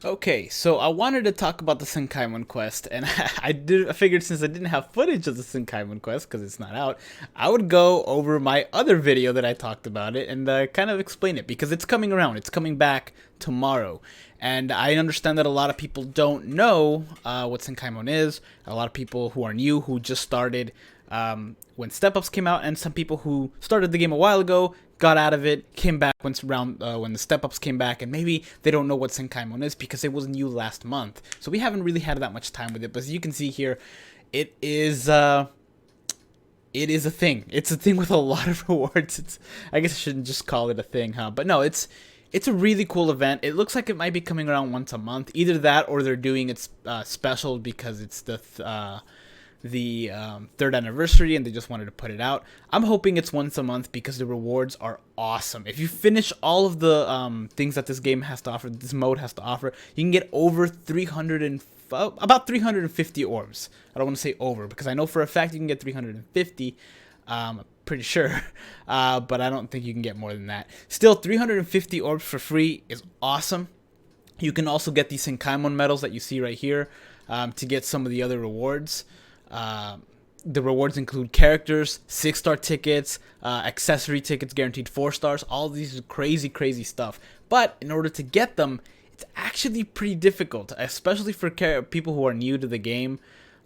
Okay, so I wanted to talk about the Senkaimon quest, and I figured since I didn't have footage of the Senkaimon quest because it's not out, I would go over my other video that I talked about it and kind of explain it because it's coming around. It's coming back tomorrow, and I understand that a lot of people don't know what Senkaimon is. A lot of people who are new, who just started when Step Ups came out, and some people who started the game a while ago, got out of it, came back when the Step Ups came back, and maybe they don't know what Senkaimon is because it was new last month. So we haven't really had that much time with it. But as you can see here, it is a thing. It's a thing with a lot of rewards. I guess I shouldn't just call it a thing, huh? But no, it's a really cool event. It looks like it might be coming around once a month. Either that, or they're doing it special because it's the third anniversary and they just wanted to put it out. I'm hoping it's once a month because the rewards are awesome. If you finish all of the things that this game has to offer, this mode has to offer, you can get over 300 and about 350 orbs. I don't want to say over because I know for a fact you can get 350. Pretty sure, but I don't think you can get more than that. Still, 350 orbs for free is awesome. You can also get these Senkaimon medals that you see right here to get some of the other rewards. The rewards include characters, 6-star tickets, accessory tickets guaranteed 4 stars. All these crazy stuff. But in order to get them, it's actually pretty difficult, especially for people who are new to the game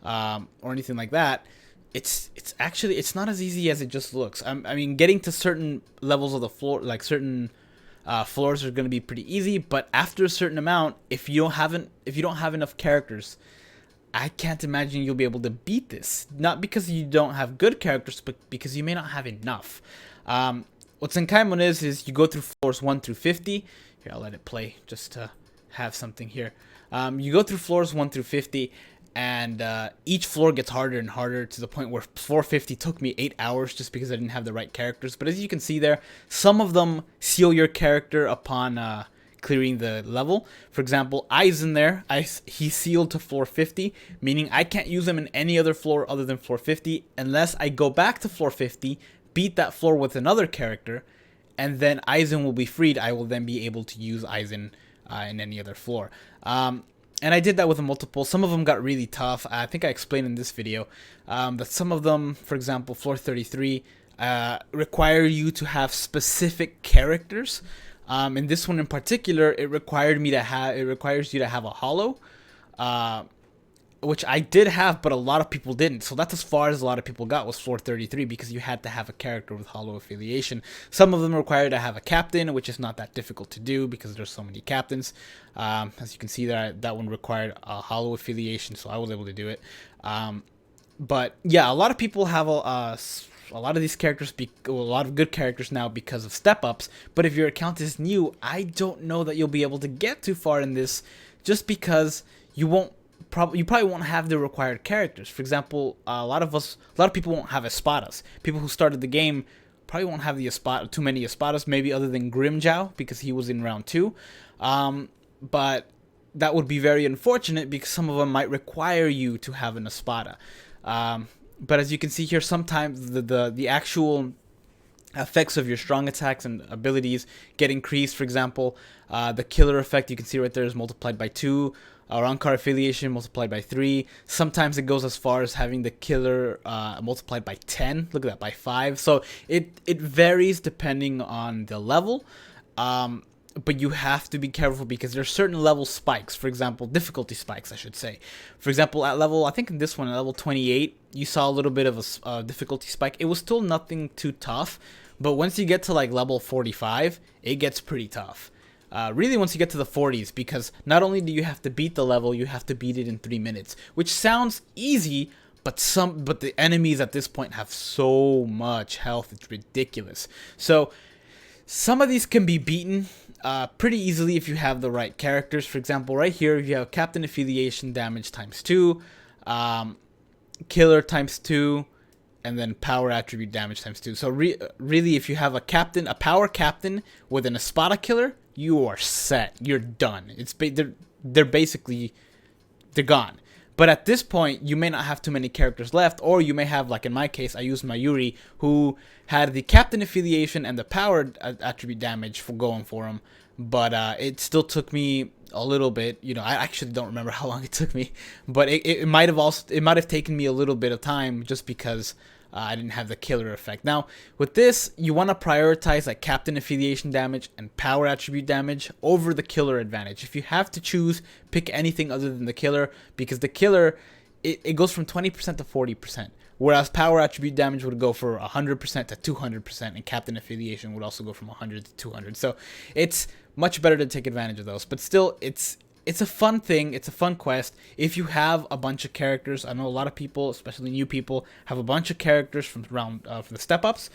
or anything like that. It's not as easy as it just looks. I mean, getting to certain levels of the floor, like certain floors, are going to be pretty easy. But after a certain amount, if you don't have enough characters, I can't imagine you'll be able to beat this. Not because you don't have good characters, but because you may not have enough. What Senkaimon is you go through floors 1 through 50. Here, I'll let it play just to have something here. You go through floors 1 through 50, and each floor gets harder and harder to the point where floor 50 took me 8 hours just because I didn't have the right characters. But as you can see there, some of them seal your character upon clearing the level. For example, Aizen there, he's sealed to floor 50, meaning I can't use him in any other floor other than floor 50 unless I go back to floor 50, beat that floor with another character, and then Aizen will be freed. I will then be able to use Aizen in any other floor. And I did that with a multiple. Some of them got really tough. I think I explained in this video that some of them, for example, floor 33, require you to have specific characters. In this one in particular, it requires you to have a hollow, which I did have, but a lot of people didn't. So that's as far as a lot of people got, was floor 33, because you had to have a character with hollow affiliation. Some of them require to have a captain, which is not that difficult to do because there's so many captains. As you can see, that one required a hollow affiliation, so I was able to do it. But yeah, a lot of people have a lot of these characters, a lot of good characters now because of step ups. But if your account is new, I don't know that you'll be able to get too far in this, just because you probably won't have the required characters. For example, a lot of people won't have espadas. People who started the game probably won't have too many espadas, maybe other than Grimjow because he was in round 2. But that would be very unfortunate because some of them might require you to have an espada. But as you can see here, sometimes the actual effects of your strong attacks and abilities get increased. For example, the killer effect you can see right there is multiplied by 2. Rankar affiliation multiplied by 3. Sometimes it goes as far as having the killer multiplied by 10. Look at that, by 5. So it varies depending on the level. But you have to be careful because there's certain level spikes. For example, difficulty spikes, I should say. For example, at level, I think in this one, at level 28, you saw a little bit of a difficulty spike. It was still nothing too tough, but once you get to like level 45, it gets pretty tough. Really, once you get to the 40s, because not only do you have to beat the level, you have to beat it in 3 minutes, which sounds easy, but the enemies at this point have so much health, it's ridiculous. So some of these can be beaten pretty easily if you have the right characters. For example, right here, you have Captain Affiliation damage times 2, Killer times 2, and then Power Attribute damage times 2. So really, if you have a Power Captain with an Espada Killer, you are set. You're done. They're basically gone. But at this point, you may not have too many characters left, or you may have, like in my case, I used Mayuri, who had the Captain Affiliation and the Power Attribute damage for going for him, but it still took me a little bit. You know, I actually don't remember how long it took me, but it might have also, it might have taken me a little bit of time just because I didn't have the killer effect. Now with this, you want to prioritize like captain affiliation damage and power attribute damage over the killer advantage. If you have to choose, pick anything other than the killer, because the killer, it goes from 20% to 40%. Whereas power attribute damage would go for 100% to 200%, and captain affiliation would also go from 100 to 200. So it's much better to take advantage of those. But still, it's a fun thing. It's a fun quest. If you have a bunch of characters, I know a lot of people, especially new people, have a bunch of characters from from the step ups.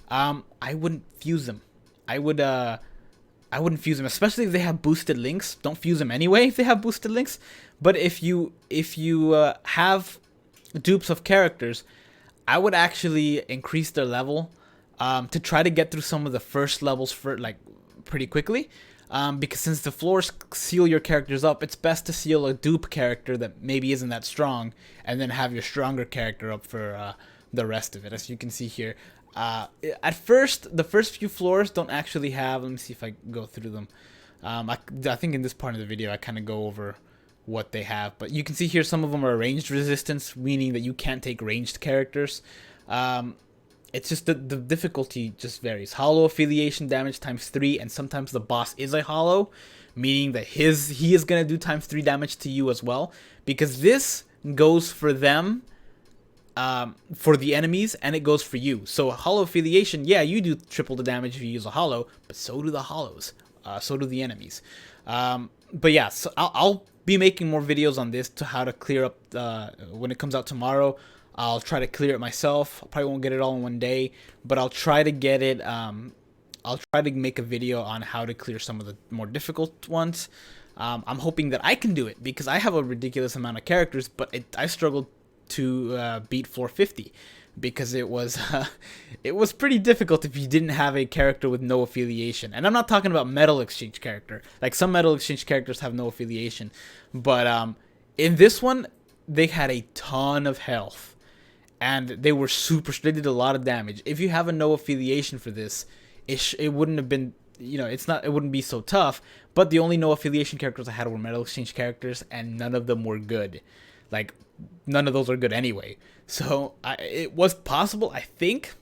I wouldn't fuse them. I wouldn't fuse them, especially if they have boosted links. Don't fuse them anyway if they have boosted links. But if you have dupes of characters, I would actually increase their level to try to get through some of the first levels for like pretty quickly. Because since the floors seal your characters up, it's best to seal a dupe character that maybe isn't that strong, and then have your stronger character up for the rest of it. As you can see here, at first, the first few floors don't actually have. Let me see if I go through them. I think in this part of the video I kind of go over what they have, but you can see here some of them are ranged resistance, meaning that you can't take ranged characters. It's just the difficulty just varies. Hollow affiliation damage ×3, and sometimes the boss is a hollow, meaning that he is gonna do ×3 damage to you as well, because this goes for them, for the enemies, and it goes for you. So hollow affiliation, yeah, you do triple the damage if you use a hollow, but so do the hollows, so do the enemies. But yeah, so I'll be making more videos on this to how to clear up when it comes out tomorrow. I'll try to clear it myself. I probably won't get it all in one day, but I'll try to get it. I'll try to make a video on how to clear some of the more difficult ones. I'm hoping that I can do it because I have a ridiculous amount of characters, but I struggled to beat 450 because it was pretty difficult if you didn't have a character with no affiliation. And I'm not talking about metal exchange character. Like some metal exchange characters have no affiliation, but in this one they had a ton of health. And they were they did a lot of damage. If you have a no affiliation for this, it wouldn't have been, you know, it wouldn't be so tough. But the only no affiliation characters I had were metal exchange characters, and none of them were good. Like, none of those are good anyway. So it was possible, I think,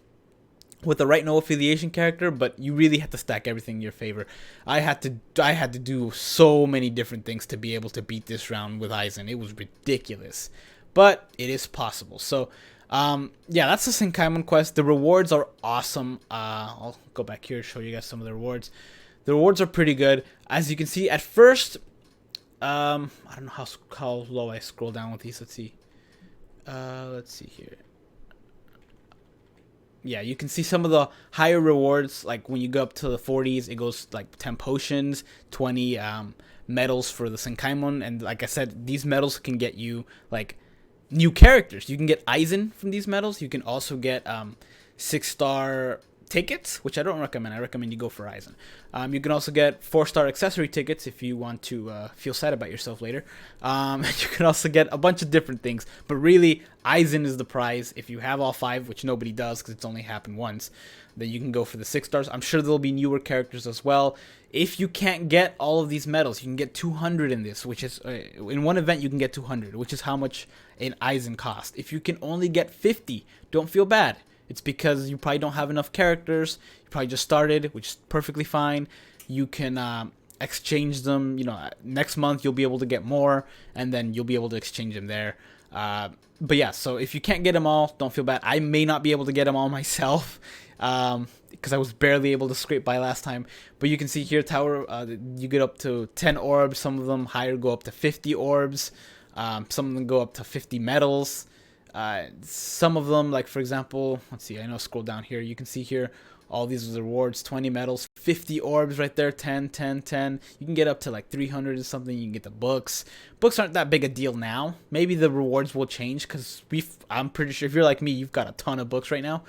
with the right no affiliation character, but you really had to stack everything in your favor. I had to do so many different things to be able to beat this round with Aizen. It was ridiculous, but it is possible. So yeah, that's the Senkaimon quest. The rewards are awesome. I'll go back here and show you guys some of the rewards. The rewards are pretty good. As you can see, at first, I don't know how low I scroll down with these. Let's see here. Yeah, you can see some of the higher rewards. Like when you go up to the 40s, it goes like 10 potions, 20 medals for the Senkaimon, and like I said, these medals can get you like new characters. You can get Aizen from these medals. You can also get 6-star tickets, which I don't recommend. I recommend you go for Aizen. You can also get 4-star accessory tickets if you want to feel sad about yourself later. You can also get a bunch of different things, but really Aizen is the prize. If you have all 5, which nobody does because it's only happened once, then you can go for the 6 stars. I'm sure there'll be newer characters as well. If you can't get all of these medals, you can get 200 in this, which is in one event you can get 200, which is how much an Aizen cost. If you can only get 50, don't feel bad. It's because you probably don't have enough characters. You probably just started, which is perfectly fine. You can exchange them. You know, next month you'll be able to get more, and then you'll be able to exchange them there. But yeah, so if you can't get them all, don't feel bad. I may not be able to get them all myself because I was barely able to scrape by last time. But you can see here, tower, you get up to 10 orbs. Some of them higher go up to 50 orbs. Some of them go up to 50 medals. Some of them, like for example, let's see, I know scroll down here, you can see here all these rewards, 20 medals, 50 orbs right there, 10, 10, 10. You can get up to like 300 or something. You can get the books. Books aren't that big a deal now. Maybe the rewards will change because I'm pretty sure if you're like me, you've got a ton of books right now.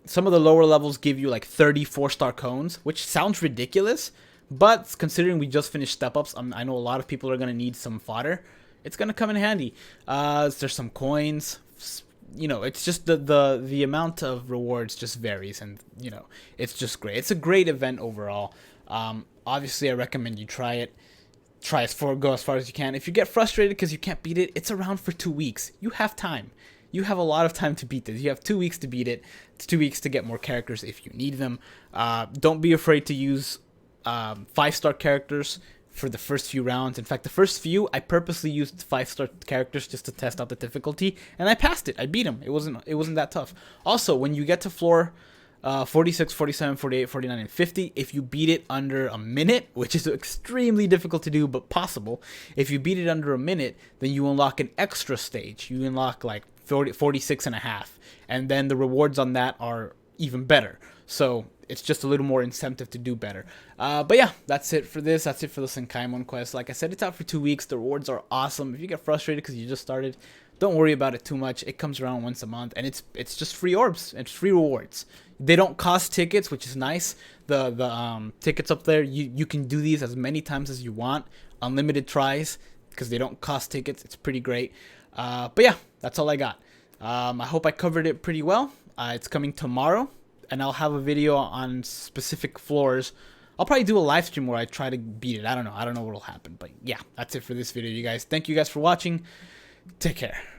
Some of the lower levels give you like 30 4-star cones, which sounds ridiculous, but considering we just finished step-ups, I know a lot of people are going to need some fodder. It's going to come in handy. There's some coins. You know, it's just the amount of rewards just varies, and you know, it's just great. It's a great event overall. Obviously I recommend you try it. go as far as you can. If you get frustrated because you can't beat it, it's around for 2 weeks. You have time. You have a lot of time to beat this. You have 2 weeks to beat it. It's 2 weeks to get more characters if you need them. Don't be afraid to use 5-star characters for the first few rounds. In fact, the first few, I purposely used 5-star characters just to test out the difficulty, and I passed it. I beat him. It wasn't that tough. Also, when you get to floor 46, 47, 48, 49, and 50, if you beat it under a minute, which is extremely difficult to do but possible, if you beat it under a minute, then you unlock an extra stage. You unlock like 46 and a half, and then the rewards on that are even better. So it's just a little more incentive to do better. But yeah, that's it for this. That's it for the Senkaimon quest. Like I said, it's out for 2 weeks. The rewards are awesome. If you get frustrated because you just started, don't worry about it too much. It comes around once a month, and it's just free orbs. It's free rewards. They don't cost tickets, which is nice. The tickets up there, you can do these as many times as you want. Unlimited tries because they don't cost tickets. It's pretty great. But yeah, that's all I got. I hope I covered it pretty well. It's coming tomorrow, and I'll have a video on specific floors. I'll probably do a live stream where I try to beat it. I don't know what'll happen, but yeah, that's it for this video, you guys. Thank you guys for watching. Take care.